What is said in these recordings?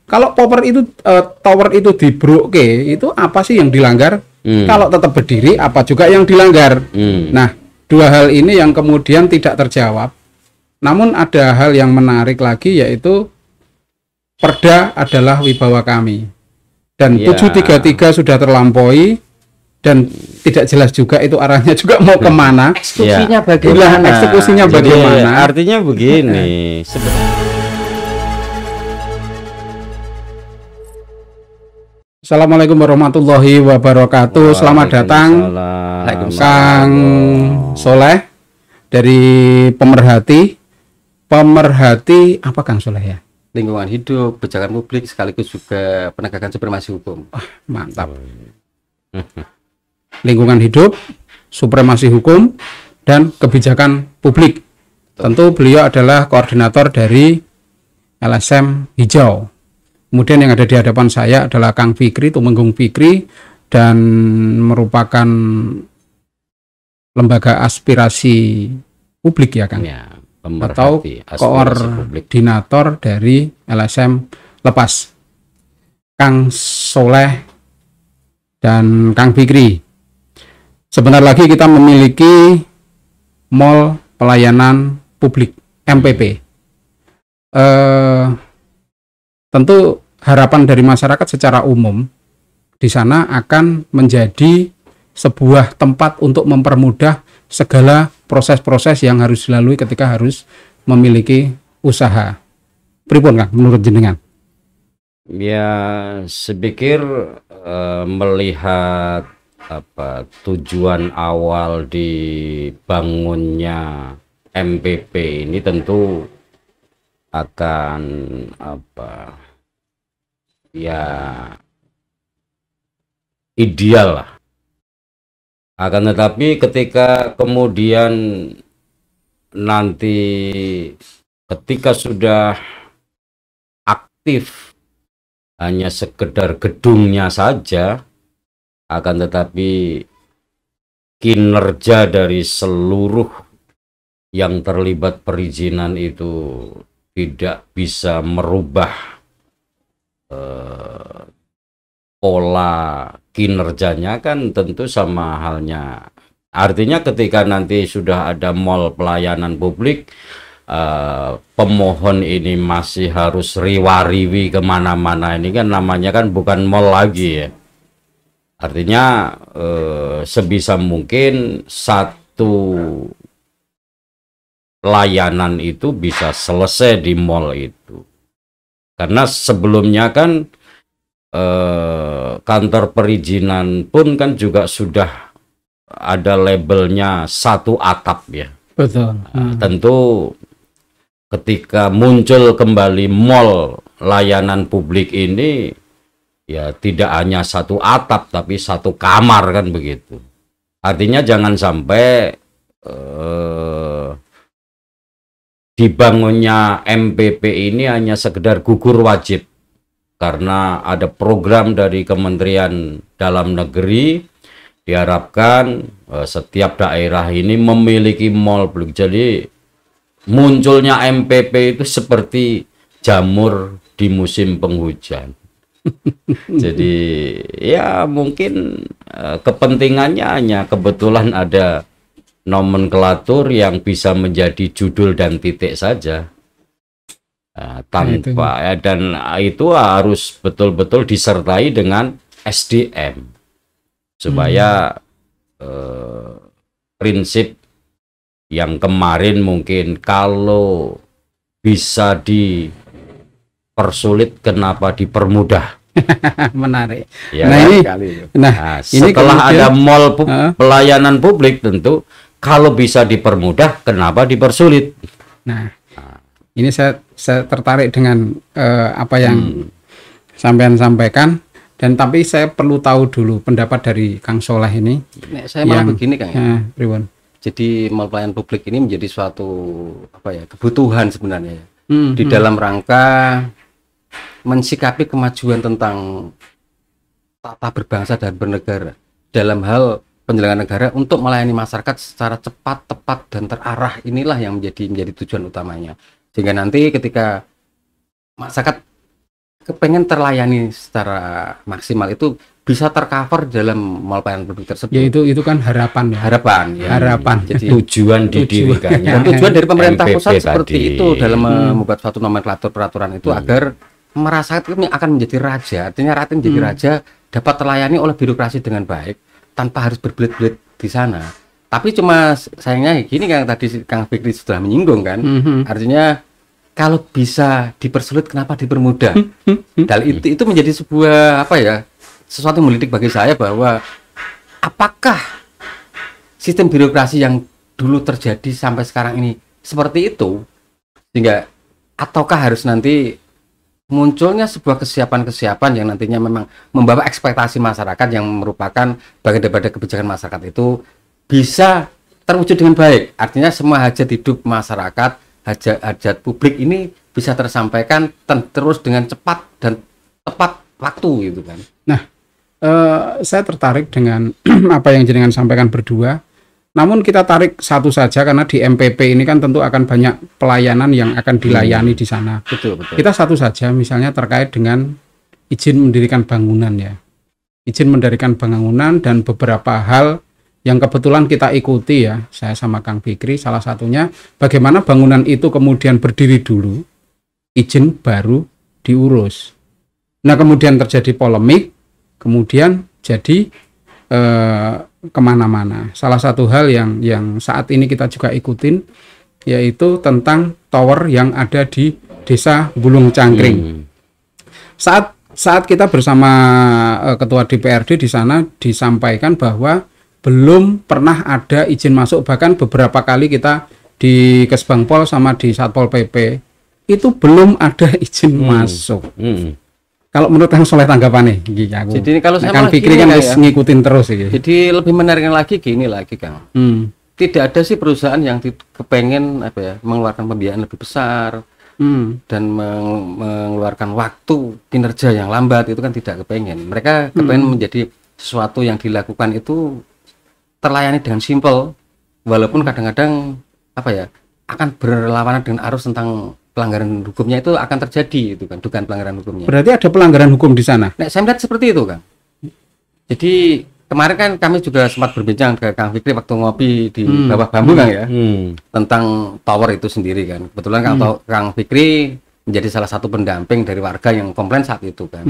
Kalau tower itu dibroke, itu apa sih yang dilanggar? Kalau tetap berdiri, apa juga yang dilanggar? Nah, dua hal ini yang kemudian tidak terjawab. Namun ada hal yang menarik lagi, yaitu Perda adalah wibawa kami. Dan 733 sudah terlampaui, dan tidak jelas juga itu arahnya juga mau kemana. Eksekusinya bagaimana? Eksekusinya bagaimana? Jadi, artinya begini. Assalamualaikum warahmatullahi wabarakatuh. Selamat datang Kang Soleh dari Pemerhati. Pemerhati apa Kang Soleh ya? Lingkungan hidup, kebijakan publik, sekaligus juga penegakan supremasi hukum. Mantap. Lingkungan hidup, supremasi hukum, dan kebijakan publik. Tentu beliau adalah koordinator dari LSM Hijau. Kemudian yang ada di hadapan saya adalah Kang Fikri, Tumenggung Fikri, dan merupakan lembaga aspirasi publik ya Kang? Ya, atau koordinator dari LSM Lepas. Kang Soleh dan Kang Fikri. Sebentar lagi kita memiliki Mall Pelayanan Publik MPP. Tentu harapan dari masyarakat secara umum di sana akan menjadi sebuah tempat untuk mempermudah segala proses-proses yang harus dilalui ketika harus memiliki usaha. Pripun Kang menurut jenengan? Ya, saya pikir melihat tujuan awal dibangunnya MPP ini tentu akan ideal lah. Akan tetapi ketika kemudian nanti ketika sudah aktif hanya sekedar gedungnya saja, akan tetapi kinerja dari seluruh yang terlibat perizinan itu tidak bisa merubah pola kinerjanya, kan tentu sama halnya. Artinya ketika nanti sudah ada mall pelayanan publik, pemohon ini masih harus riwa-riwi kemana-mana, ini kan namanya kan bukan mall lagi ya. Artinya sebisa mungkin satu layanan itu bisa selesai di mall itu, karena sebelumnya kan kantor perizinan pun kan juga sudah ada labelnya satu atap ya. Betul. Tentu ketika muncul kembali mall layanan publik ini, ya tidak hanya satu atap tapi satu kamar kan begitu. Artinya jangan sampai dibangunnya MPP ini hanya sekedar gugur wajib, karena ada program dari Kementerian Dalam Negeri, diharapkan setiap daerah ini memiliki mall publik. Jadi munculnya MPP itu seperti jamur di musim penghujan. Jadi ya mungkin kepentingannya hanya kebetulan ada nomenklatur yang bisa menjadi judul dan titik saja, tanpa dan itu harus betul-betul disertai dengan SDM supaya prinsip yang kemarin mungkin kalau bisa dipersulit kenapa dipermudah. Menarik. Ya, nah, setelah ada mall pelayanan publik, tentu kalau bisa dipermudah kenapa dipersulit. Nah, ini saya tertarik dengan apa yang sampean sampaikan, dan tapi saya perlu tahu dulu pendapat dari Kang Soleh ini. Saya malah begini Kang ya. Jadi mall pelayanan publik ini menjadi suatu kebutuhan sebenarnya di dalam rangka mensikapi kemajuan tentang tata berbangsa dan bernegara dalam hal penyelenggaraan negara untuk melayani masyarakat secara cepat, tepat, dan terarah. Inilah yang menjadi tujuan utamanya. Sehingga nanti ketika masyarakat kepengen terlayani secara maksimal itu bisa tercover dalam mall pelayanan publik tersebut. Ya itu kan harapan ya. Harapan ya. Harapan. Jadi tujuan didirikannya. dan tujuan dari pemerintah MPP pusat seperti tadi. itu dalam membuat suatu nomenklatur peraturan itu agar masyarakat ini akan menjadi raja. Artinya rakyat menjadi raja dapat terlayani oleh birokrasi dengan baik tanpa harus berbelit-belit di sana. Tapi cuma sayangnya gini kan tadi Kang Fikri sudah menyinggung kan. Artinya kalau bisa dipersulit kenapa dipermudah? Dan itu menjadi sebuah apa ya? Sesuatu yang melitik bagi saya bahwa apakah sistem birokrasi yang dulu terjadi sampai sekarang ini seperti itu sehingga ataukah harus nanti munculnya sebuah kesiapan-kesiapan yang nantinya memang membawa ekspektasi masyarakat yang merupakan bagian daripada kebijakan masyarakat itu bisa terwujud dengan baik. Artinya semua hajat hidup masyarakat, hajat publik ini bisa tersampaikan terus dengan cepat dan tepat waktu gitu kan. Nah, saya tertarik dengan apa yang jenengan sampaikan berdua. Namun kita tarik satu saja karena di MPP ini kan tentu akan banyak pelayanan yang akan dilayani di sana. Betul. Kita satu saja misalnya terkait dengan izin mendirikan bangunan ya. Izin mendirikan bangunan dan beberapa hal yang kebetulan kita ikuti ya, saya sama Kang Fikri salah satunya bagaimana bangunan itu kemudian berdiri dulu, izin baru diurus. Nah, kemudian terjadi polemik, kemudian jadi kemana-mana. Salah satu hal yang saat ini kita juga ikutin yaitu tentang tower yang ada di Desa Bulung Cangkring. Saat kita bersama Ketua DPRD di sana disampaikan bahwa belum pernah ada izin masuk, bahkan beberapa kali kita di Kesbangpol sama di Satpol PP itu belum ada izin masuk. Kalau menurut Kang Soleh tanggapannya aku. Jadi kalau saya Kang Fikri kan harus ngikutin terus gitu. Jadi lebih menariknya lagi gini lagi Kang. Tidak ada sih perusahaan yang kepengen apa ya mengeluarkan pembiayaan lebih besar dan mengeluarkan waktu kinerja yang lambat, itu kan tidak kepengen. Mereka kepengen menjadi sesuatu yang dilakukan itu terlayani dengan simpel, walaupun kadang-kadang apa ya akan berlawanan dengan arus tentang pelanggaran hukumnya itu akan terjadi, itu kan dugaan pelanggaran hukumnya. Berarti ada pelanggaran hukum di sana? Nah, saya melihat seperti itu kan. Jadi kemarin kan kami juga sempat berbincang ke Kang Fikri waktu ngopi di bawah bambu Kang ya, tentang tower itu sendiri kan. Kebetulan Kang Fikri menjadi salah satu pendamping dari warga yang komplain saat itu kan.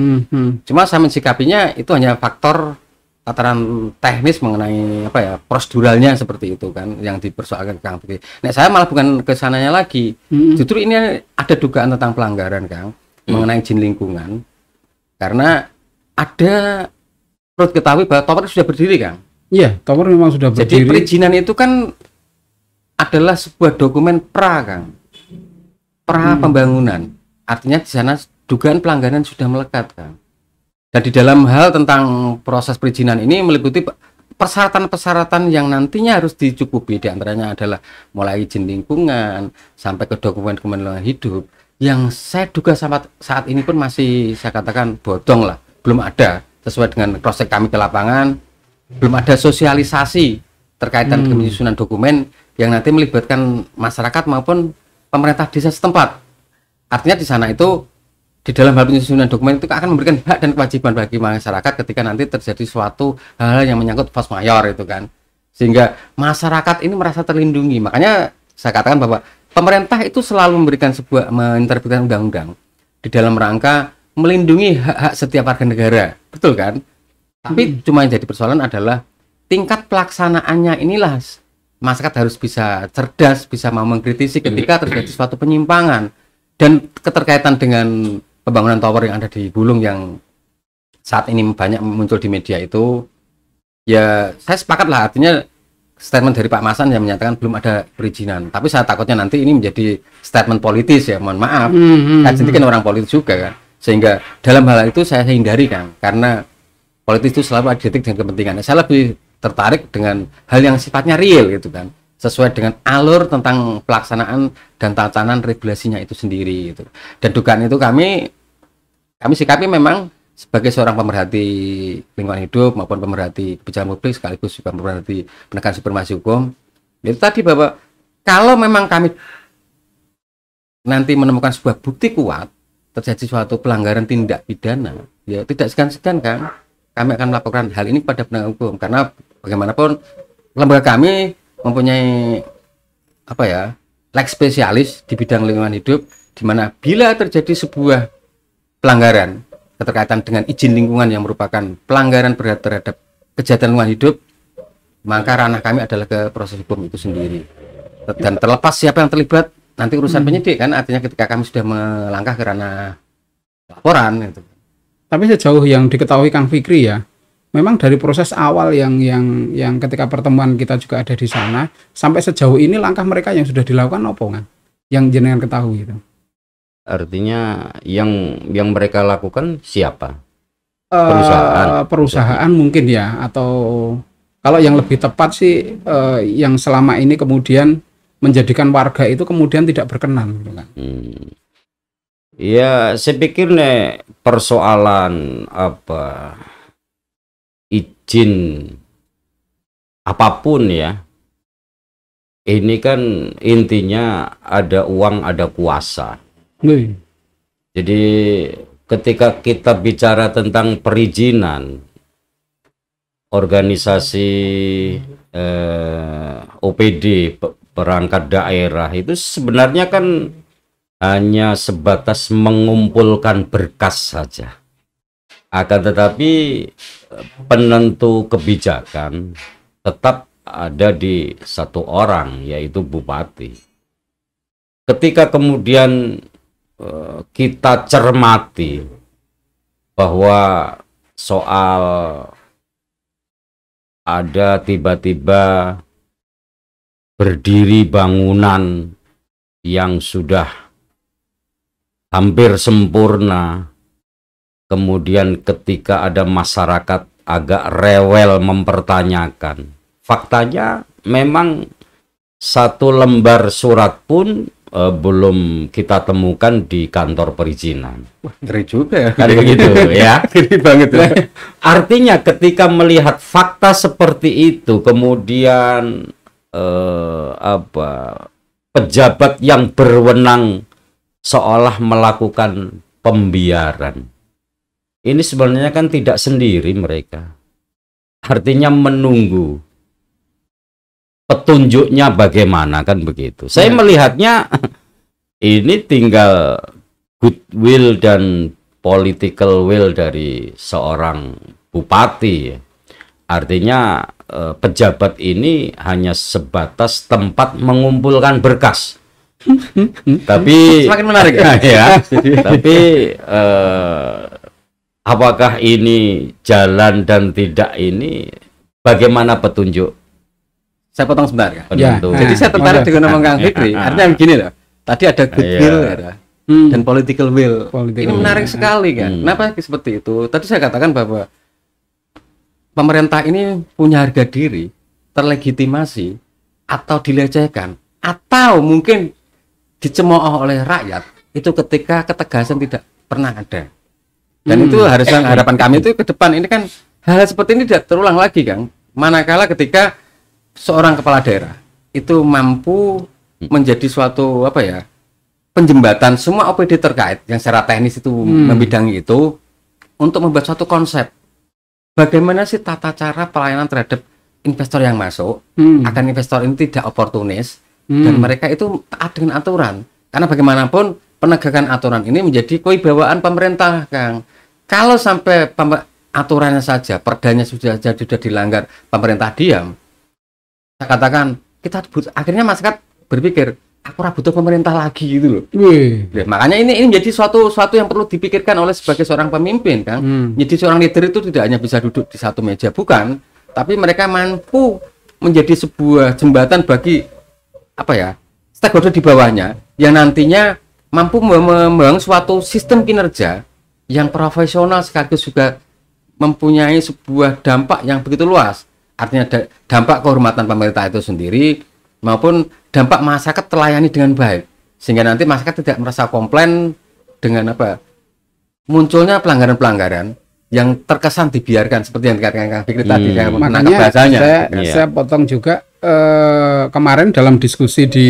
Cuma saya mensikapinya itu hanya faktor tataran teknis mengenai apa ya proseduralnya seperti itu kan yang dipersoalkan Kang Fikri. Nah, saya malah bukan ke sananya lagi. Justru ini ada dugaan tentang pelanggaran Kang mengenai izin lingkungan. Karena ada perlu diketahui bahwa tower sudah berdiri Kang. Iya, tower memang sudah berdiri. Jadi perizinan itu kan adalah sebuah dokumen Kang. Pembangunan. Artinya di sana dugaan pelanggaran sudah melekat Kang. Dan di dalam hal tentang proses perizinan ini meliputi persyaratan-persyaratan yang nantinya harus dicukupi, diantaranya adalah mulai izin lingkungan sampai ke dokumen-dokumen lingkungan hidup yang saya duga saat ini pun masih saya katakan bodong lah, belum ada sesuai dengan proses kami ke lapangan, belum ada sosialisasi terkait dengan penyusunan dokumen yang nanti melibatkan masyarakat maupun pemerintah desa setempat. Artinya di sana itu di dalam hal penyusunan dokumen itu akan memberikan hak dan kewajiban bagi masyarakat ketika nanti terjadi suatu hal yang menyangkut force majeure itu kan, sehingga masyarakat ini merasa terlindungi. Makanya saya katakan bahwa pemerintah itu selalu memberikan sebuah menginterpretasi undang-undang di dalam rangka melindungi hak-hak setiap warga negara, betul kan? Tapi cuma yang jadi persoalan adalah tingkat pelaksanaannya inilah masyarakat harus bisa cerdas, bisa mau mengkritisi ketika terjadi suatu penyimpangan. Dan keterkaitan dengan pembangunan tower yang ada di Bulung yang saat ini banyak muncul di media itu, ya saya sepakat lah, artinya statement dari Pak Masan yang menyatakan belum ada perizinan. Tapi saya takutnya nanti ini menjadi statement politis ya, mohon maaf. Jadi kan orang politis juga kan, sehingga dalam hal itu saya hindari kan, karena politis itu selalu identik dengan kepentingan. Saya lebih tertarik dengan hal yang sifatnya real gitu kan, sesuai dengan alur tentang pelaksanaan dan tatanan regulasinya itu sendiri gitu. Dan dugaan itu kami sikapi memang sebagai seorang pemerhati lingkungan hidup maupun pemerhati kebijakan publik sekaligus juga pemerhati penegakan supremasi hukum. Itu tadi bahwa kalau memang kami nanti menemukan sebuah bukti kuat terjadi suatu pelanggaran tindak pidana, ya tidak segan-segan kan kami akan melaporkan hal ini pada penegak hukum, karena bagaimanapun lembaga kami mempunyai apa ya, leg spesialis di bidang lingkungan hidup, di mana bila terjadi sebuah pelanggaran keterkaitan dengan izin lingkungan yang merupakan pelanggaran berat terhadap kejahatan lingkungan hidup, maka ranah kami adalah ke proses hukum itu sendiri. Dan terlepas siapa yang terlibat, nanti urusan penyidik kan, artinya ketika kami sudah melangkah ke ranah laporan gitu. Tapi sejauh yang diketahui Kang Fikri ya, memang dari proses awal yang ketika pertemuan kita juga ada di sana, sampai sejauh ini langkah mereka yang sudah dilakukan apa kan? Yang jenengan ketahui itu. Artinya yang mereka lakukan siapa? Perusahaan mungkin ya, atau kalau yang lebih tepat sih yang selama ini kemudian menjadikan warga itu kemudian tidak berkenan gitu kan. Ya, saya pikir nih persoalan apa izin apapun ya, ini kan intinya ada uang, ada kuasa. Jadi ketika kita bicara tentang perizinan organisasi OPD perangkat daerah itu sebenarnya kan hanya sebatas mengumpulkan berkas saja. Akan tetapi penentu kebijakan tetap ada di satu orang, yaitu bupati. Ketika kemudian kita cermati bahwa soal ada tiba-tiba berdiri bangunan yang sudah hampir sempurna, kemudian ketika ada masyarakat agak rewel mempertanyakan, faktanya memang satu lembar surat pun belum kita temukan di kantor perizinan. Wah, ngeri juga ya. Kan begitu ya. Ngeri banget ya. Artinya ketika melihat fakta seperti itu, kemudian pejabat yang berwenang seolah melakukan pembiaran. Ini sebenarnya kan tidak sendiri mereka. Artinya menunggu petunjuknya bagaimana, kan begitu. Saya melihatnya ini tinggal goodwill dan political will dari seorang bupati. Artinya pejabat ini hanya sebatas tempat mengumpulkan berkas. Tapi semakin menarik ya. Tapi apakah ini jalan dan tidak, ini bagaimana petunjuk? Saya potong sebentar ya. Ya. Jadi saya tertarik dengan ngomong Kang Fikri. Artinya begini loh. Tadi ada goodwill dan political will. Ini menarik sekali kan. Kenapa seperti itu? Tadi saya katakan bahwa pemerintah ini punya harga diri, terlegitimasi atau dilecehkan, atau mungkin dicemooh oleh rakyat itu ketika ketegasan tidak pernah ada. Dan itu harapan kami itu ke depan ini kan hal seperti ini tidak terulang lagi, Kang. Manakala ketika seorang kepala daerah itu mampu menjadi suatu penjembatan semua OPD terkait yang secara teknis itu membidangi itu untuk membuat suatu konsep bagaimana sih tata cara pelayanan terhadap investor yang masuk agar investor ini tidak oportunis dan mereka itu taat dengan aturan, karena bagaimanapun penegakan aturan ini menjadi kewibawaan pemerintah, Kang. Kalau sampai aturannya saja, perdanya sudah dilanggar, pemerintah diam, saya katakan akhirnya masyarakat berpikir aku butuh pemerintah lagi gitu loh. Ya, makanya ini menjadi suatu yang perlu dipikirkan oleh sebagai seorang pemimpin, kan. Jadi seorang leader itu tidak hanya bisa duduk di satu meja, bukan, tapi mereka mampu menjadi sebuah jembatan bagi stakeholder di bawahnya yang nantinya mampu membangun suatu sistem kinerja yang profesional sekaligus juga mempunyai sebuah dampak yang begitu luas. Artinya dampak kehormatan pemerintah itu sendiri maupun dampak masyarakat terlayani dengan baik, sehingga nanti masyarakat tidak merasa komplain dengan munculnya pelanggaran-pelanggaran yang terkesan dibiarkan seperti yang dikatakan Kang Fikri tadi. Makanya saya potong juga kemarin dalam diskusi di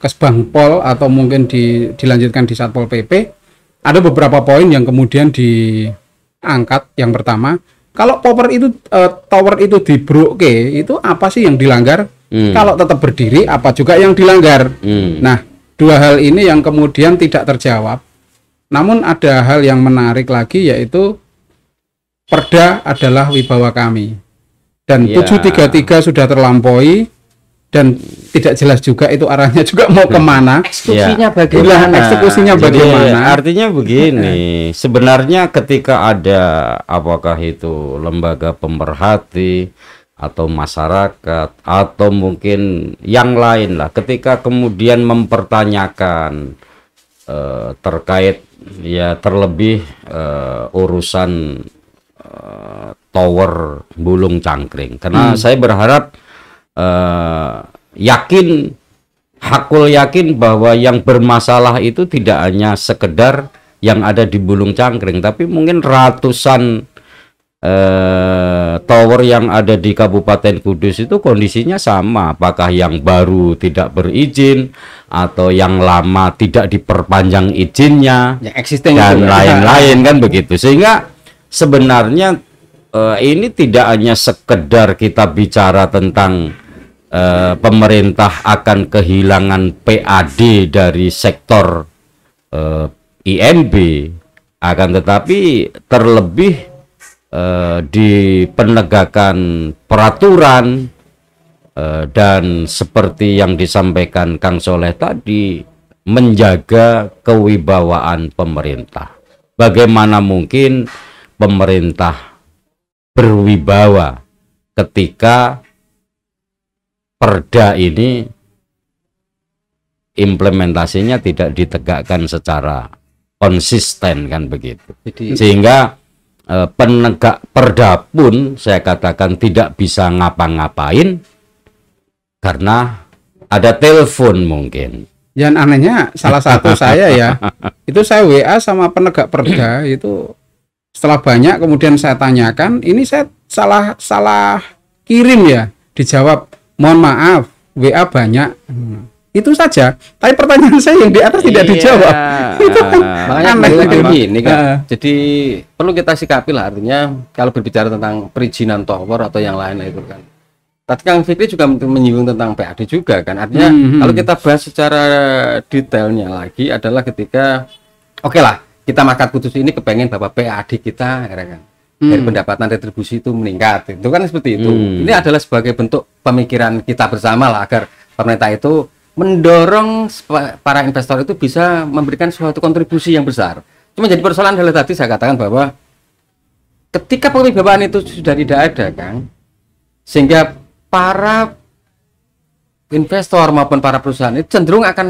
Kesbangpol atau mungkin dilanjutkan di Satpol PP, ada beberapa poin yang kemudian diangkat. Yang pertama, kalau tower itu dibroke, itu apa sih yang dilanggar? Kalau tetap berdiri, apa juga yang dilanggar? Nah, dua hal ini yang kemudian tidak terjawab. Namun ada hal yang menarik lagi, yaitu Perda adalah wibawa kami. Dan 733 sudah terlampaui, dan tidak jelas juga itu arahnya juga mau kemana. Eksekusinya bagaimana? Eksekusinya bagaimana? Artinya begini, sebenarnya ketika ada apakah itu lembaga pemerhati atau masyarakat atau mungkin yang lain lah, ketika kemudian mempertanyakan terkait ya terlebih urusan tower Bulung Cangkring, karena saya berharap hakul yakin bahwa yang bermasalah itu tidak hanya sekedar yang ada di Bulung Cangkring, tapi mungkin ratusan tower yang ada di Kabupaten Kudus itu kondisinya sama, apakah yang baru tidak berizin atau yang lama tidak diperpanjang izinnya dan lain-lain kan begitu. Sehingga sebenarnya ini tidak hanya sekedar kita bicara tentang pemerintah akan kehilangan PAD dari sektor INB, akan tetapi terlebih di penegakan peraturan dan seperti yang disampaikan Kang Soleh tadi, menjaga kewibawaan pemerintah. Bagaimana mungkin pemerintah berwibawa ketika Perda ini implementasinya tidak ditegakkan secara konsisten kan begitu. Sehingga penegak Perda pun saya katakan tidak bisa ngapa-ngapain karena ada telepon mungkin. Yang anehnya salah satu saya ya, itu saya WA sama penegak Perda itu, setelah banyak kemudian saya tanyakan, ini saya salah kirim ya, dijawab mohon maaf WA banyak. Itu saja, tapi pertanyaan saya yang di atas tidak dijawab. Itu kan makanya ini kan. Jadi perlu kita sikapi lah, artinya kalau berbicara tentang perizinan tower atau yang lain itu kan. Tadi Kang Fikri juga menyinggung tentang PAD juga kan. Artinya kalau kita bahas secara detailnya lagi adalah ketika oke lah, kita Masyarakat Kudus ini kepengen bahwa PAD kita ya kan, dari pendapatan retribusi itu meningkat. Itu kan seperti itu. Ini adalah sebagai bentuk pemikiran kita bersama lah, agar pemerintah itu mendorong para investor itu bisa memberikan suatu kontribusi yang besar. Cuma jadi persoalan adalah tadi saya katakan bahwa ketika pemibawaan itu sudah tidak ada kan, sehingga para investor maupun para perusahaan itu cenderung akan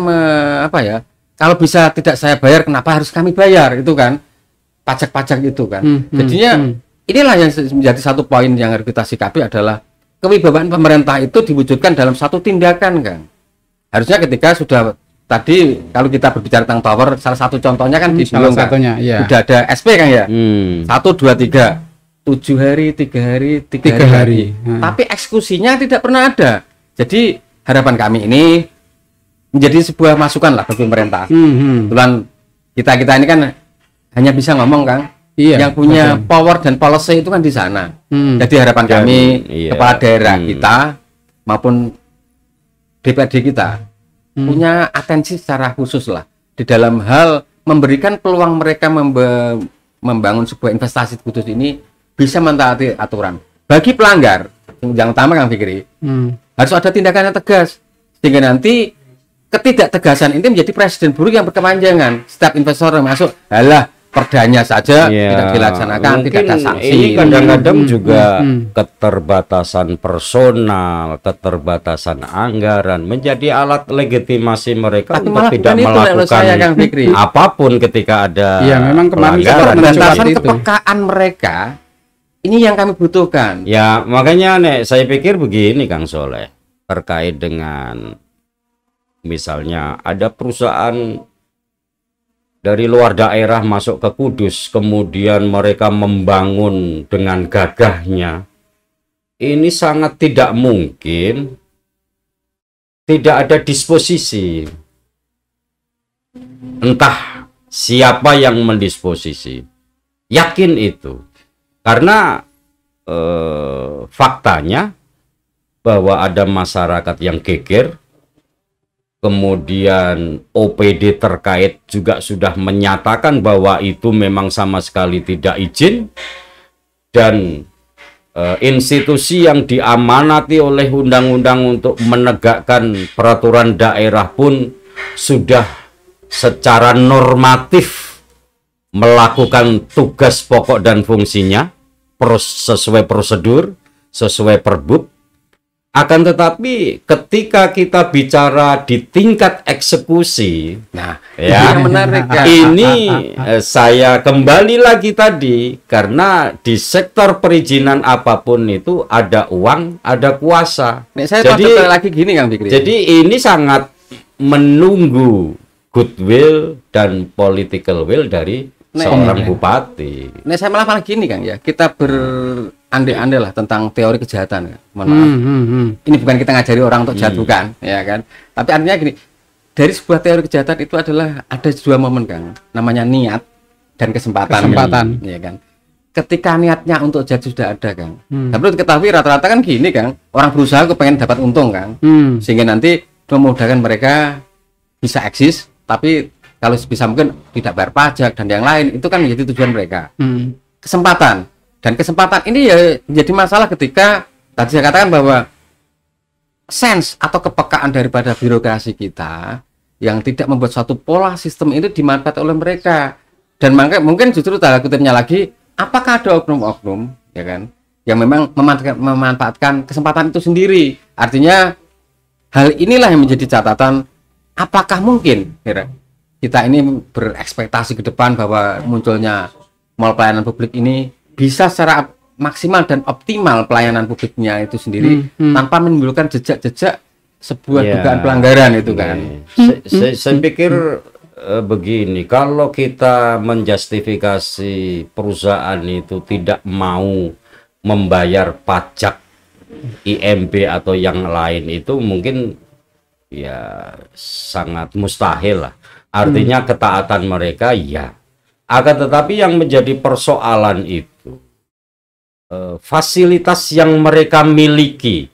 kalau bisa tidak saya bayar, kenapa harus kami bayar, itu kan pajak-pajak itu kan. Jadinya inilah yang menjadi satu poin yang harus kita sikapi, adalah kewibawaan pemerintah itu diwujudkan dalam satu tindakan kan. Harusnya ketika sudah tadi kalau kita berbicara tentang tower, salah satu contohnya kan di Bulung kan, sudah ada SP kan ya, 1, 2, 3 7 hari, 3 hari, 3 hari. Tapi eksekusinya tidak pernah ada. Jadi harapan kami ini menjadi sebuah masukan lah bagi pemerintah. Kebetulan kita ini kan hanya bisa ngomong kan, yang punya power dan policy itu kan di sana. Jadi harapan kami kepala daerah kita maupun DPRD kita punya atensi secara khusus lah di dalam hal memberikan peluang mereka membangun sebuah investasi Kudus ini bisa mentaati aturan. Bagi pelanggar, yang utama Kang Fikri, harus ada tindakan yang tegas, sehingga nanti ketidaktegasan ini menjadi presiden buruk yang berkepanjangan. Setiap investor yang masuk, halah perdanya saja tidak dilaksanakan, tidak ada sanksi. Ini kadang-kadang juga keterbatasan personal, keterbatasan anggaran menjadi alat legitimasi mereka untuk tidak melakukan apapun ketika ada memang pelanggaran. Keterbatasan kepekaan mereka ini yang kami butuhkan. Ya makanya saya pikir begini Kang Soleh, terkait dengan misalnya ada perusahaan dari luar daerah masuk ke Kudus, kemudian mereka membangun dengan gagahnya. Ini sangat tidak mungkin tidak ada disposisi. Entah siapa yang mendisposisi. Yakin itu. Karena faktanya bahwa ada masyarakat yang geger, kemudian OPD terkait juga sudah menyatakan bahwa itu memang sama sekali tidak izin, dan institusi yang diamanati oleh undang-undang untuk menegakkan peraturan daerah pun sudah secara normatif melakukan tugas pokok dan fungsinya sesuai prosedur, sesuai perbub. Akan tetapi ketika kita bicara di tingkat eksekusi, nah ya, yang menarik ya. Ini saya kembali lagi tadi, karena di sektor perizinan apapun itu ada uang, ada kuasa. Nih, saya jadi lagi gini Kang Fikri. Jadi ini sangat menunggu goodwill dan political will dari seorang bupati. Nah, saya malah gini Kang ya, kita berandai-andai lah tentang teori kejahatan. Mohon maaf. Ini bukan kita ngajari orang untuk jahat, bukan, ya kan? Tapi artinya gini, dari sebuah teori kejahatan itu adalah ada dua momen Kang, namanya niat dan kesempatan. Ya kan? Ketika niatnya untuk jahat sudah ada Kang. Dan perlu diketahui rata-rata kan gini Kang, orang berusaha kepengen dapat untung Kang, sehingga nanti memudahkan mereka bisa eksis, tapi kalau bisa mungkin tidak bayar pajak dan yang lain, itu kan menjadi tujuan mereka. Kesempatan, dan kesempatan ini ya menjadi masalah ketika tadi saya katakan bahwa sense atau kepekaan daripada birokrasi kita yang tidak membuat suatu pola sistem ini dimanfaatkan oleh mereka. Dan mungkin justru tanda kutipnya lagi, apakah ada oknum-oknum ya kan yang memang memanfaatkan kesempatan itu sendiri. Artinya hal inilah yang menjadi catatan, apakah mungkin kita ini berekspektasi ke depan bahwa munculnya mall pelayanan publik ini bisa secara maksimal dan optimal pelayanan publiknya itu sendiri tanpa menimbulkan jejak-jejak sebuah dugaan pelanggaran itu kan. Saya pikir begini, kalau kita menjustifikasi perusahaan itu tidak mau membayar pajak IMB atau yang lain, itu mungkin ya sangat mustahil lah. Artinya ketaatan mereka ya. Akan tetapi yang menjadi persoalan itu fasilitas yang mereka miliki,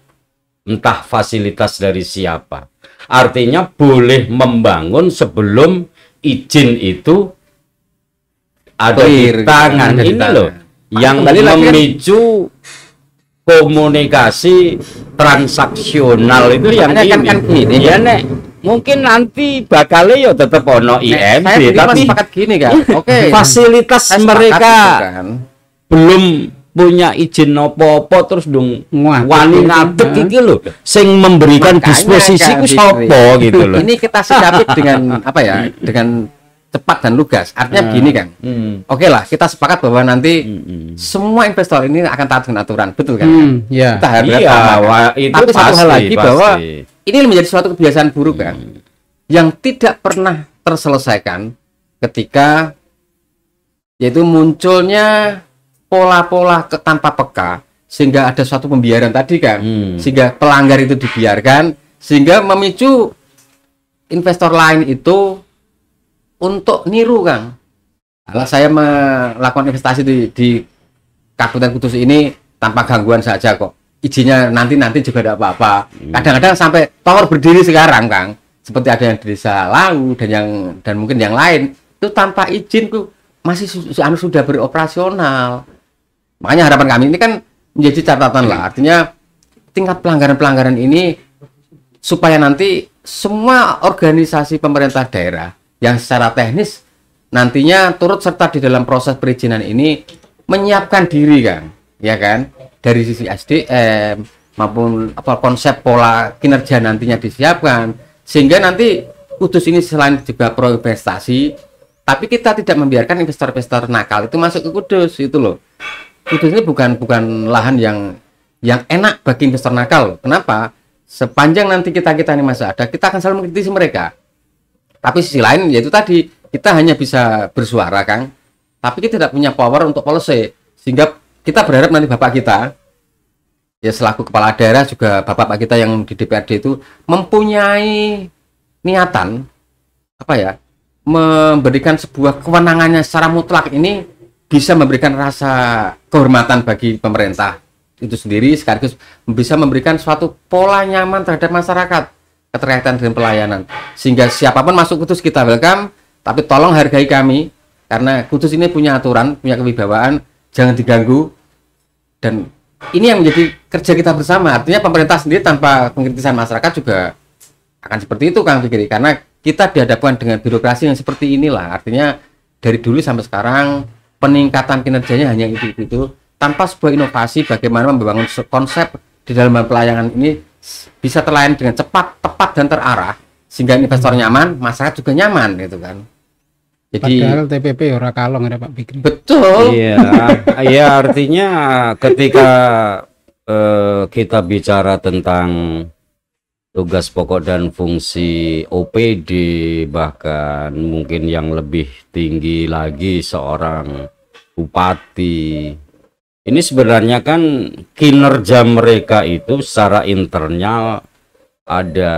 entah fasilitas dari siapa. Artinya boleh membangun sebelum izin itu ada di tangan ini loh, yang memicu komunikasi transaksional itu yang ini. Ya nek, mungkin nanti bakalnya ya tetap ono IMB, tapi sepakat gini kan. Fasilitas mereka belum punya izin apa-apa terus dong wani ngadeg iki lho sing memberikan disposisi ku sapa gitu loh. Ini kita sikapi dengan apa ya? Dengan cepat dan lugas. Artinya begini kan. Oke lah, kita sepakat bahwa nanti semua investor ini akan taat dengan aturan, betul kan? Ya. Kita harus tapi satu hal lagi bahwa ini menjadi suatu kebiasaan buruk kan, yang tidak pernah terselesaikan ketika yaitu munculnya pola-pola tanpa peka, sehingga ada suatu pembiaran tadi kan, sehingga pelanggar itu dibiarkan, sehingga memicu investor lain itu untuk niru Kang. Kalau saya melakukan investasi di Kabupaten Kudus ini tanpa gangguan saja kok, izinnya nanti juga tidak apa-apa. Kadang-kadang sampai tower berdiri sekarang Kang, seperti ada yang di Desa Lau dan mungkin yang lain itu tanpa izin tuh masih sudah beroperasional. Makanya harapan kami ini kan menjadi catatan lah, artinya tingkat pelanggaran-pelanggaran ini supaya nanti semua organisasi pemerintah daerah yang secara teknis nantinya turut serta di dalam proses perizinan ini menyiapkan diri Kang, ya kan, dari sisi SDM maupun konsep pola kinerja nantinya disiapkan, sehingga nanti Kudus ini selain juga pro investasi, tapi kita tidak membiarkan investor-investor nakal itu masuk ke Kudus itu loh. Kudus ini bukan lahan yang enak bagi investor nakal. Kenapa? Sepanjang nanti kita ini masih ada, kita akan selalu mengkritisi mereka. Tapi sisi lain yaitu tadi, kita hanya bisa bersuara Kang, tapi kita tidak punya power untuk policy. Sehingga kita berharap nanti Bapak kita ya selaku kepala daerah, juga Bapak kita yang di DPRD itu mempunyai niatan apa ya? memberikan sebuah kewenangannya secara mutlak ini bisa memberikan rasa kehormatan bagi pemerintah itu sendiri, sekaligus bisa memberikan suatu pola nyaman terhadap masyarakat keterkaitan dengan pelayanan, sehingga siapapun masuk Kudus kita welcome, tapi tolong hargai kami karena Kudus ini punya aturan, punya kewibawaan, jangan diganggu. Dan ini yang menjadi kerja kita bersama. Artinya pemerintah sendiri tanpa pengkritisan masyarakat juga akan seperti itu Kang Fikri, karena kita dihadapkan dengan birokrasi yang seperti inilah. Artinya dari dulu sampai sekarang peningkatan kinerjanya hanya itu tanpa sebuah inovasi bagaimana membangun konsep di dalam pelayanan ini bisa terlayani dengan cepat, tepat dan terarah, sehingga investor nyaman, masyarakat juga nyaman gitu kan. Jadi padahal TPP ora kalong ada Pak Fikri. betul. Iya, ya artinya ketika kita bicara tentang tugas pokok dan fungsi OPD, bahkan mungkin yang lebih tinggi lagi seorang bupati, ini sebenarnya kan kinerja mereka itu secara internal ada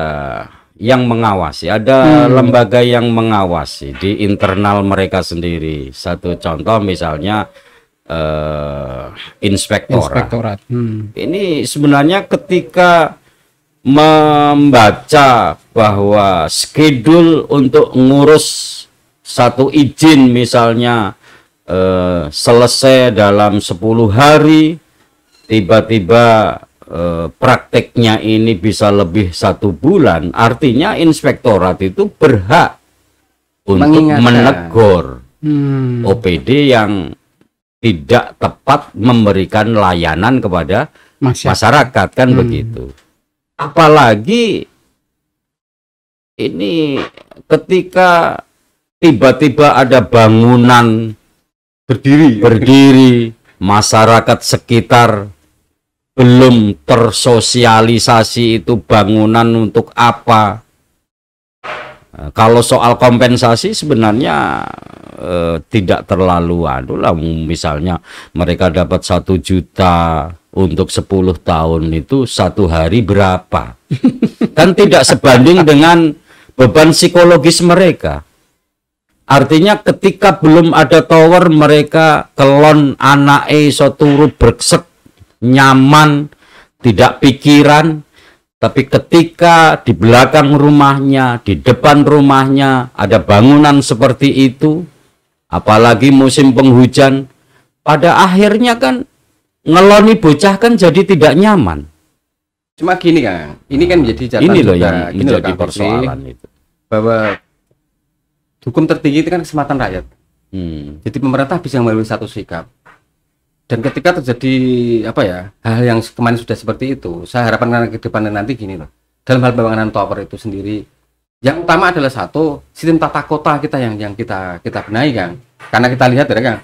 yang mengawasi, ada lembaga yang mengawasi di internal mereka sendiri. Satu contoh misalnya inspektorat. Ini sebenarnya ketika membaca bahwa schedule untuk ngurus satu izin misalnya selesai dalam 10 hari, tiba-tiba prakteknya ini bisa lebih 1 bulan, artinya inspektorat itu berhak untuk menegur OPD yang tidak tepat memberikan layanan kepada masyarakat kan begitu. Apalagi ini ketika tiba-tiba ada bangunan berdiri, masyarakat sekitar belum tersosialisasi itu bangunan untuk apa. Kalau soal kompensasi sebenarnya tidak terlalu lah, misalnya mereka dapat 1 juta untuk 10 tahun itu 1 hari berapa, kan tidak sebanding dengan beban psikologis mereka. Artinya ketika belum ada tower, mereka kelon anak iso turu berksek nyaman, tidak pikiran. Tapi ketika di belakang rumahnya, di depan rumahnya ada bangunan seperti itu, apalagi musim penghujan, pada akhirnya kan ngeloni bocah kan jadi tidak nyaman. Cuma gini Kang, ini kan menjadi catatan ini loh juga, yang gini menjadi loh, Kang, persoalan itu. bahwa hukum tertinggi itu kan keselamatan rakyat. Jadi pemerintah bisa melalui satu sikap. Dan ketika terjadi hal yang kemarin sudah seperti itu, saya harapkan ke depan nanti gini loh. Dalam hal pembangunan tower itu sendiri, yang utama adalah satu sistem tata kota kita yang kita benahi Kang. Karena kita lihat ya Kang,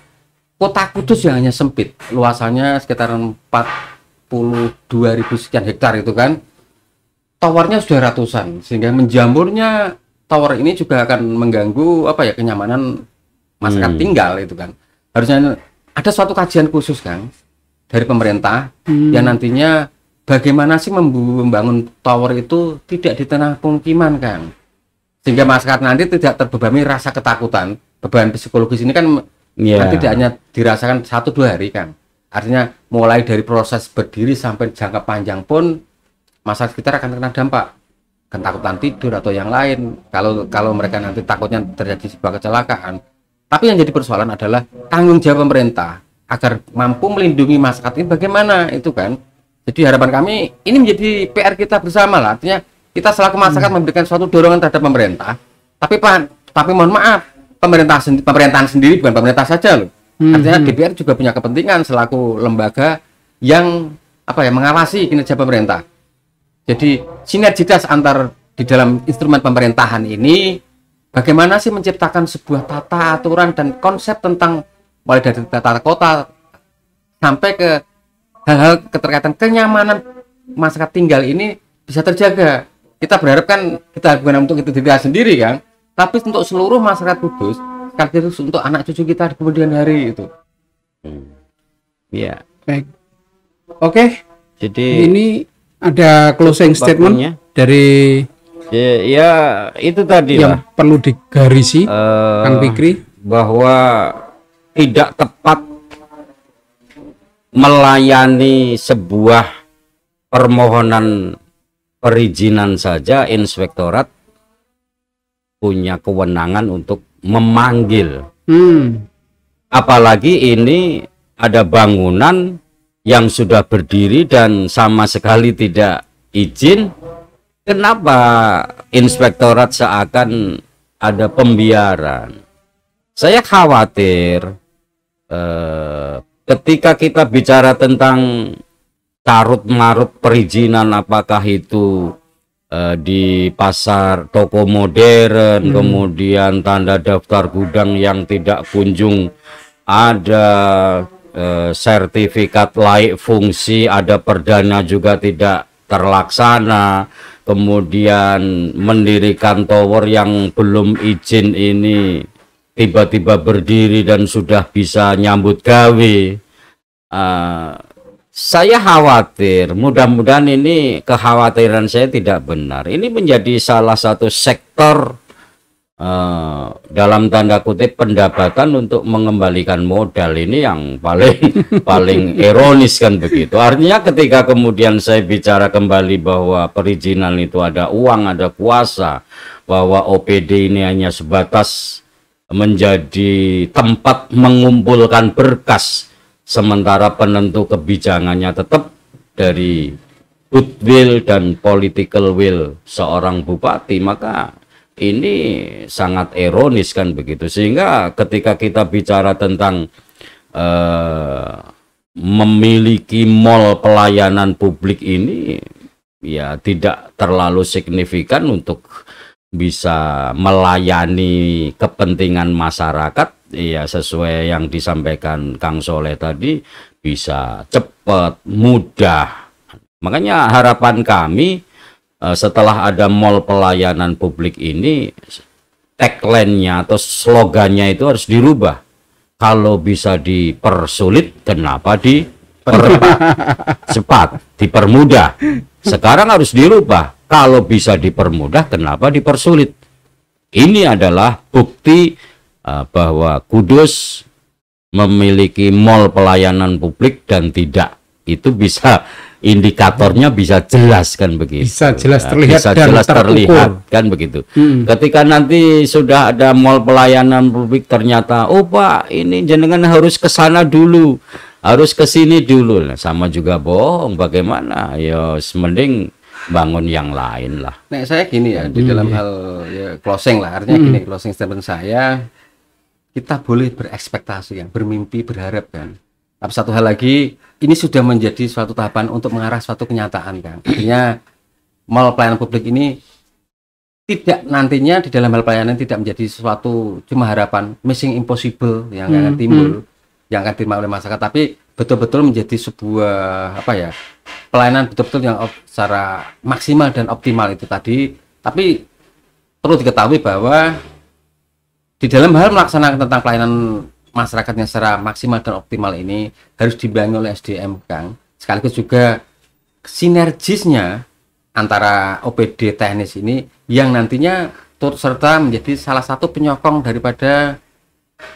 kota Kudus yang hanya sempit, luasannya sekitar 42.000 sekian hektar itu kan, towernya sudah ratusan, sehingga menjamurnya tower ini juga akan mengganggu kenyamanan masyarakat tinggal itu kan. Harusnya ada suatu kajian khusus Kang dari pemerintah yang nantinya bagaimana sih membangun tower itu tidak di tengah pemukiman Kang, sehingga masyarakat nanti tidak terbebani rasa ketakutan. Beban psikologis ini kan tidak hanya dirasakan 1-2 hari Kang, artinya mulai dari proses berdiri sampai jangka panjang pun masyarakat sekitar akan kena dampak, ketakutan tidur atau yang lain kalau mereka nanti takutnya terjadi sebuah kecelakaan. Tapi yang jadi persoalan adalah tanggung jawab pemerintah agar mampu melindungi masyarakat ini bagaimana itu kan. Jadi harapan kami ini menjadi PR kita bersama lah. Artinya kita selaku masyarakat memberikan suatu dorongan terhadap pemerintah. Tapi mohon maaf, pemerintahan sendiri bukan pemerintah saja loh. Artinya DPR juga punya kepentingan selaku lembaga yang mengawasi kinerja pemerintah. Jadi sinergitas antar di dalam instrumen pemerintahan ini, bagaimana sih menciptakan sebuah tata aturan dan konsep tentang mulai dari tata kota sampai ke hal-hal keterkaitan kenyamanan masyarakat tinggal ini bisa terjaga. Kita berharap kan kita bukan untuk itu diri sendiri kan, tapi untuk seluruh masyarakat Kudus, sekaligus untuk anak cucu kita di kemudian hari itu. Ya. Baik. Oke. Jadi ini ada closing statement dari Ya, itu tadi yang lah perlu digarisi, Kang Fikri, bahwa tidak tepat melayani sebuah permohonan perizinan saja. Inspektorat punya kewenangan untuk memanggil. Apalagi ini ada bangunan yang sudah berdiri dan sama sekali tidak izin. Kenapa inspektorat seakan ada pembiaran? Saya khawatir ketika kita bicara tentang carut marut perizinan, apakah itu di pasar toko modern, kemudian tanda daftar gudang yang tidak kunjung ada, sertifikat layak fungsi, ada perdana juga tidak terlaksana, kemudian mendirikan tower yang belum izin ini tiba-tiba berdiri dan sudah bisa nyambut gawe. Saya khawatir, mudah-mudahan ini kekhawatiran saya tidak benar. Ini menjadi salah satu sektor dalam tanda kutip pendapatan untuk mengembalikan modal. Ini yang paling ironis kan begitu. Artinya ketika kemudian saya bicara kembali bahwa perizinan itu ada uang, ada kuasa, bahwa OPD ini hanya sebatas menjadi tempat mengumpulkan berkas, sementara penentu kebijakannya tetap dari goodwill dan political will seorang bupati, maka ini sangat ironis kan begitu. Sehingga ketika kita bicara tentang memiliki mall pelayanan publik ini, ya tidak terlalu signifikan untuk bisa melayani kepentingan masyarakat. Ya sesuai yang disampaikan Kang Soleh tadi, bisa cepat, mudah. Makanya harapan kami setelah ada mall pelayanan publik ini, tagline-nya atau slogannya itu harus dirubah. Kalau bisa dipersulit, kenapa cepat, dipermudah. Sekarang harus dirubah. Kalau bisa dipermudah, kenapa dipersulit? Ini adalah bukti bahwa Kudus memiliki mall pelayanan publik dan tidak. Itu bisa, indikatornya bisa jelas kan begitu. Bisa jelas terlihat, bisa dan jelas terlihat kan begitu. Ketika nanti sudah ada mall pelayanan publik, ternyata oh Pak, ini jenengan harus ke sana dulu, harus ke sini dulu. Nah, sama juga bohong. Bagaimana? Ya mending bangun yang lain lah. Nah, saya gini ya, di dalam hal ya, closing lah, artinya gini, closing statement saya, kita boleh berekspektasi, bermimpi, berharap kan. Tapi satu hal lagi, ini sudah menjadi suatu tahapan untuk mengarah suatu kenyataan kan. Artinya mall pelayanan publik ini tidak, nantinya di dalam hal pelayanan tidak menjadi sesuatu cuma harapan missing impossible yang akan timbul, yang akan diterima oleh masyarakat, tapi betul-betul menjadi sebuah pelayanan betul-betul yang secara maksimal dan optimal itu tadi. Tapi perlu diketahui bahwa di dalam hal melaksanakan tentang pelayanan masyarakatnya secara maksimal dan optimal ini harus dibangun oleh SDM Kang, sekaligus juga sinergisnya antara OPD teknis ini yang nantinya turut serta menjadi salah satu penyokong daripada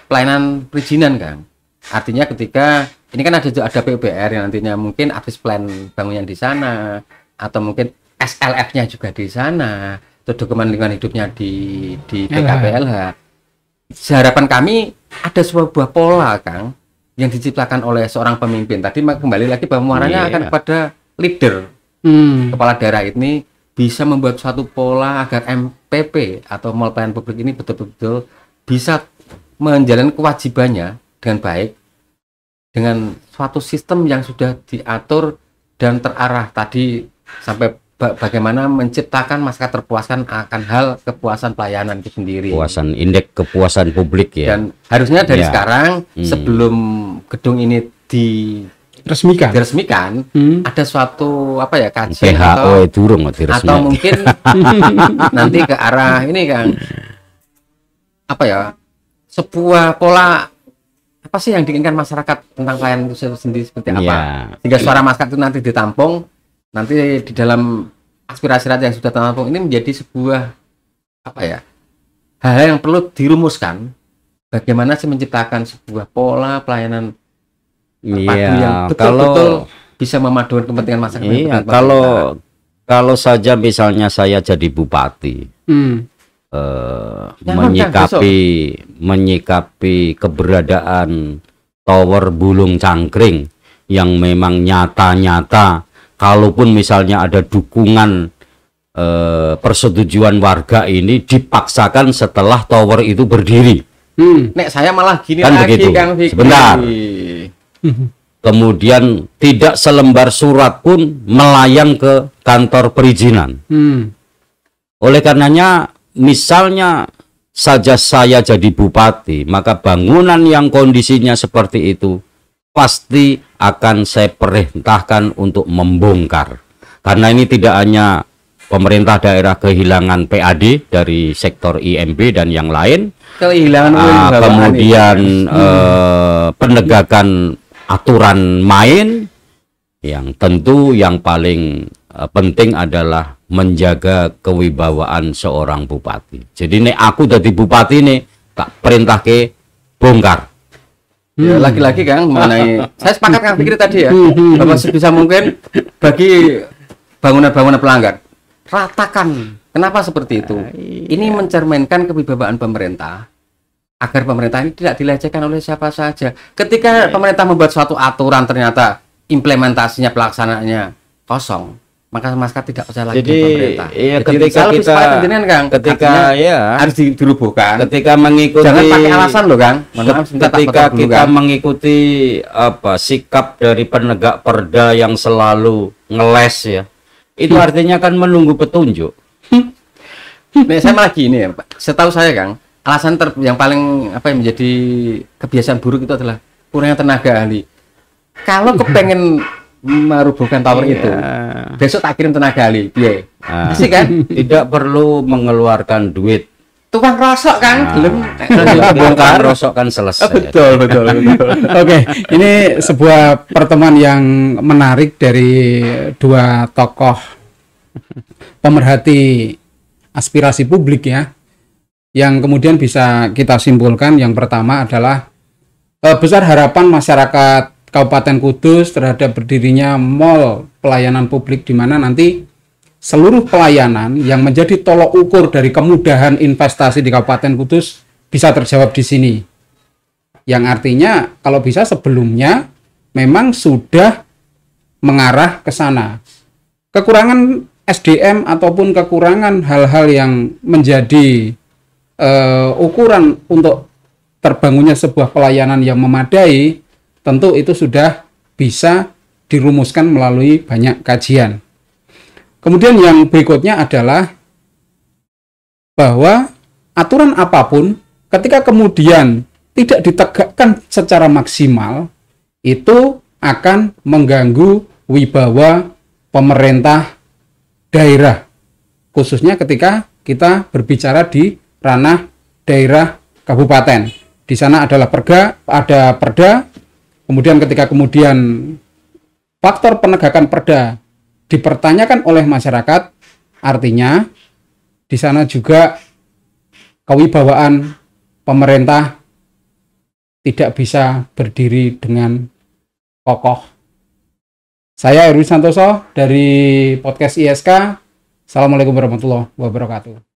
pelayanan perizinan Kang. Artinya ketika ini kan ada PUPR yang nantinya mungkin akses plan bangunan di sana, atau mungkin SLF-nya juga di sana, atau dokumen lingkungan hidupnya di PKPLH. Harapan kami ada sebuah pola Kang yang diciptakan oleh seorang pemimpin. Tadi kembali lagi bahwa muaranya akan kepada leader, kepala daerah ini bisa membuat suatu pola agar MPP atau mall pelayanan publik ini betul-betul bisa menjalankan kewajibannya dengan baik, dengan suatu sistem yang sudah diatur dan terarah tadi, sampai bagaimana menciptakan masyarakat terpuaskan akan hal kepuasan pelayanan itu sendiri. Kepuasan, indeks kepuasan publik ya. Dan harusnya dari sekarang sebelum gedung ini diresmikan, ada suatu kajian atau mungkin nanti ke arah ini Kang, sebuah pola apa sih yang diinginkan masyarakat tentang pelayanan itu sendiri seperti apa, sehingga suara masyarakat itu nanti ditampung, nanti di dalam aspirasi rakyat yang sudah tertampung ini menjadi sebuah apa ya, hal yang perlu dirumuskan. Bagaimana sih menciptakan sebuah pola pelayanan terpadu yang betul-betul bisa memadukan kepentingan masyarakat. Iya, kalau saja misalnya saya jadi bupati, menyikapi keberadaan tower Bulung Cangkring yang memang nyata-nyata, kalaupun misalnya ada dukungan persetujuan warga ini dipaksakan setelah tower itu berdiri. Nek saya malah gini kan lagi begitu. Kang Fikri. Sebentar. Kemudian tidak selembar surat pun melayang ke kantor perizinan. Oleh karenanya, misalnya saja saya jadi bupati, maka bangunan yang kondisinya seperti itu pasti akan saya perintahkan untuk membongkar. Karena ini tidak hanya pemerintah daerah kehilangan PAD dari sektor IMB dan yang lain, kemudian penegakan aturan main, yang tentu yang paling penting adalah menjaga kewibawaan seorang bupati. Jadi nek aku jadi bupati nih, tak perintah ke bongkar. Ya, lagi-lagi Kang mengenai saya sepakat Kang Fikri tadi ya, bahwa sebisa mungkin bagi bangunan-bangunan pelanggar ratakan. Kenapa seperti itu? Ini mencerminkan kewibawaan pemerintah, agar pemerintah ini tidak dilecehkan oleh siapa saja. Ketika pemerintah membuat suatu aturan ternyata implementasinya, pelaksanaannya kosong, maka masyarakat tidak percaya lagi dengan pemerintah. Iya, jadi ketika harus dirubuhkan. Ketika mengikuti, jangan pakai alasan loh Kang. Ketika kita mengikuti sikap dari penegak perda yang selalu ngeles ya, itu artinya kan menunggu petunjuk. Nah, saya malah gini ya, Pak. Setahu saya Kang, alasan yang paling yang menjadi kebiasaan buruk itu adalah kurangnya tenaga ahli. Kalau kepengen merubuhkan tower itu, besok tak kirim tenaga ahli, sih kan? Tidak perlu mengeluarkan duit. Tukang rosok kan, belum bongkar rosok kan selesai. Betul. Oke, ini sebuah pertemuan yang menarik dari dua tokoh pemerhati aspirasi publik ya, yang kemudian bisa kita simpulkan. Yang pertama adalah besar harapan masyarakat Kabupaten Kudus terhadap berdirinya mall pelayanan publik, di mana nanti seluruh pelayanan yang menjadi tolok ukur dari kemudahan investasi di Kabupaten Kudus bisa terjawab di sini. Yang artinya kalau bisa sebelumnya memang sudah mengarah ke sana. Kekurangan SDM ataupun kekurangan hal-hal yang menjadi ukuran untuk terbangunnya sebuah pelayanan yang memadai, tentu itu sudah bisa dirumuskan melalui banyak kajian. Kemudian yang berikutnya adalah bahwa aturan apapun ketika kemudian tidak ditegakkan secara maksimal, itu akan mengganggu wibawa pemerintah daerah, khususnya ketika kita berbicara di ranah daerah kabupaten. Di sana adalah ada perda, kemudian ketika kemudian faktor penegakan perda dipertanyakan oleh masyarakat, artinya di sana juga kewibawaan pemerintah tidak bisa berdiri dengan kokoh. Saya Erwin Santoso dari podcast ISK. Assalamualaikum warahmatullahi wabarakatuh.